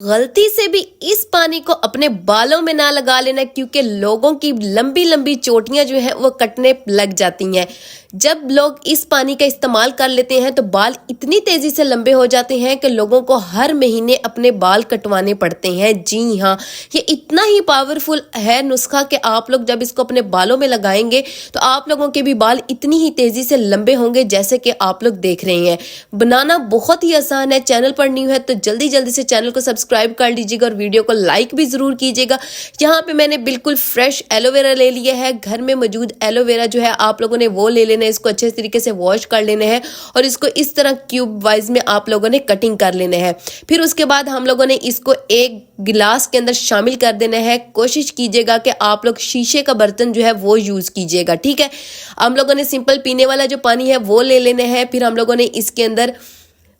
गलती से भी इस पानी को अपने बालों में ना लगा लेना, क्योंकि लोगों की लंबी लंबी चोटियां जो है वो कटने लग जाती हैं। जब लोग इस पानी का इस्तेमाल कर लेते हैं तो बाल इतनी तेजी से लंबे हो जाते हैं कि लोगों को हर महीने अपने बाल कटवाने पड़ते हैं। जी हाँ, ये इतना ही पावरफुल है नुस्खा कि आप लोग जब इसको अपने बालों में लगाएंगे तो आप लोगों के भी बाल इतनी ही तेजी से लंबे होंगे जैसे कि आप लोग देख रहे हैं। बनाना बहुत ही आसान है। चैनल पर न्यू है तो जल्दी जल्दी से चैनल को सब्सक्राइब कर लीजिएगा और वीडियो को लाइक भी जरूर कीजिएगा। यहाँ पे मैंने बिल्कुल फ्रेश एलोवेरा ले लिया है। घर में मौजूद एलोवेरा जो है आप लोगों ने वो ले लेना है। इसको अच्छे तरीके से वॉश कर लेना है और इसको इस तरह क्यूब वाइज में आप लोगों ने कटिंग कर लेना है। फिर उसके बाद हम लोगों ने इसको एक गिलास के अंदर शामिल कर देना है। कोशिश कीजिएगा कि आप लोग शीशे का बर्तन जो है वो यूज कीजिएगा, ठीक है। हम लोगों ने सिंपल पीने वाला जो पानी है वो ले लेना है। फिर हम लोगों ने इसके अंदर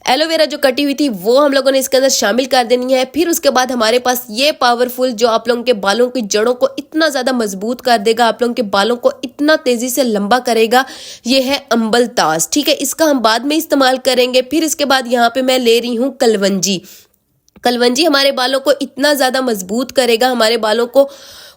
एलोवेरा जो कटी हुई थी वो हम लोगों ने इसके अंदर शामिल कर देनी है। फिर उसके बाद हमारे पास ये पावरफुल जो आप लोगों के बालों की जड़ों को इतना ज्यादा मजबूत कर देगा, आप लोगों के बालों को इतना तेजी से लंबा करेगा, ये है अंबल ताश, ठीक है। इसका हम बाद में इस्तेमाल करेंगे। फिर इसके बाद यहाँ पे मैं ले रही हूँ कलवंजी। कलवंजी हमारे बालों को इतना ज्यादा मजबूत करेगा, हमारे बालों को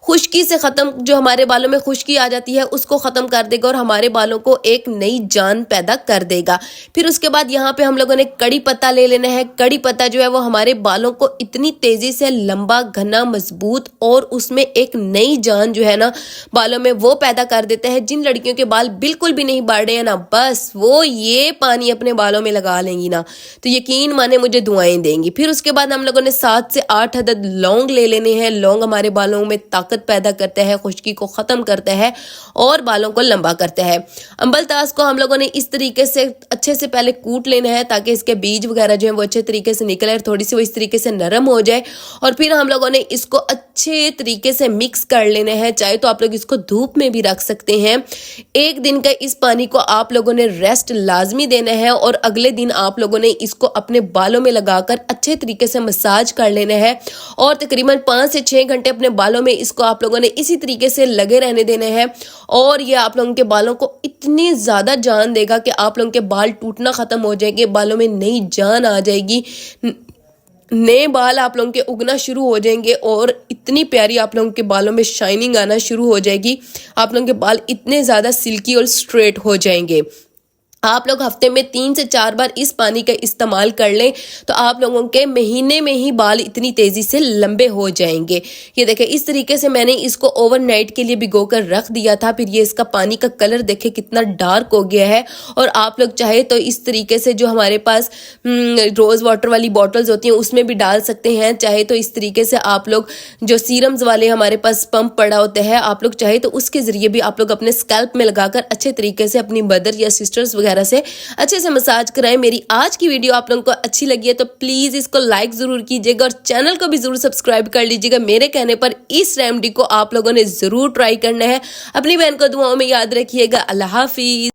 खुश्की से खत्म, जो हमारे बालों में खुश्की आ जाती है उसको खत्म कर देगा और हमारे बालों को एक नई जान पैदा कर देगा। फिर उसके बाद यहाँ पे हम लोगों ने कड़ी पत्ता ले लेना है। कड़ी पत्ता जो है वो हमारे बालों को इतनी तेजी से लंबा, घना, मजबूत और उसमें एक नई जान जो है ना बालों में वो पैदा कर देता है। जिन लड़कियों के बाल बिल्कुल भी नहीं बढ़ रहे हैं ना, बस वो ये पानी अपने बालों में लगा लेंगी ना तो यकीन माने मुझे दुआएं देंगी। फिर उसके बाद हम लोगों ने 7 से 8 अदद लौंग ले लेने हैं। लौंग हमारे बालों में ताकत पैदा करता है, खुश्की को खत्म करता है और बालों को लंबा करता है। अंबल ताश को हम लोगों ने इस तरीके से अच्छे से पहले कूट लेना है ताकि इसके बीज वगैरह जो है वो अच्छे तरीके से निकले और थोड़ी सी वो इस तरीके से नरम हो जाए। और फिर हम लोगों ने इसको अच्छे तरीके से मिक्स कर लेना है। चाहे तो आप लोग इसको धूप में भी रख सकते हैं। एक दिन का इस पानी को आप लोगों ने रेस्ट लाजमी देना है और अगले दिन आप लोगों ने इसको अपने बालों में लगाकर अच्छे तरीके से मसाज कर लेना है और तकरीबन 5 से 6 घंटे अपने बालों में इसको आप लोगों ने इसी तरीके से लगे रहने देने हैं। और ये आप लोगों के बालों को इतनी ज्यादा जान देगा कि आप लोगों के बाल टूटना खत्म हो जाएंगे, बालों में नई जान आ जाएगी, नए बाल आप लोगों के उगना शुरू हो जाएंगे और इतनी प्यारी आप लोगों के बालों में शाइनिंग आना शुरू हो जाएगी। आप लोगों के बाल इतने ज्यादा सिल्की और स्ट्रेट हो जाएंगे। आप लोग हफ्ते में 3 से 4 बार इस पानी का इस्तेमाल कर लें तो आप लोगों के महीने में ही बाल इतनी तेजी से लंबे हो जाएंगे। ये देखें, इस तरीके से मैंने इसको ओवरनाइट के लिए भिगोकर रख दिया था। फिर ये इसका पानी का कलर देखें कितना डार्क हो गया है। और आप लोग चाहे तो इस तरीके से जो हमारे पास रोज वाटर वाली बॉटल्स होती हैं उसमें भी डाल सकते हैं। चाहे तो इस तरीके से आप लोग जो सीरम्स वाले हमारे पास पंप पड़ा होता है, आप लोग चाहे तो उसके जरिए भी आप लोग अपने स्कैल्प में लगाकर अच्छे तरीके से अपनी मदर या सिस्टर्स वगैरह से अच्छे से मसाज कराएं। मेरी आज की वीडियो आप लोगों को अच्छी लगी है तो प्लीज इसको लाइक जरूर कीजिएगा और चैनल को भी जरूर सब्सक्राइब कर लीजिएगा। मेरे कहने पर इस रेमेडी को आप लोगों ने जरूर ट्राई करना है। अपनी बहन को दुआओं में याद रखिएगा। अल्लाह हाफिज।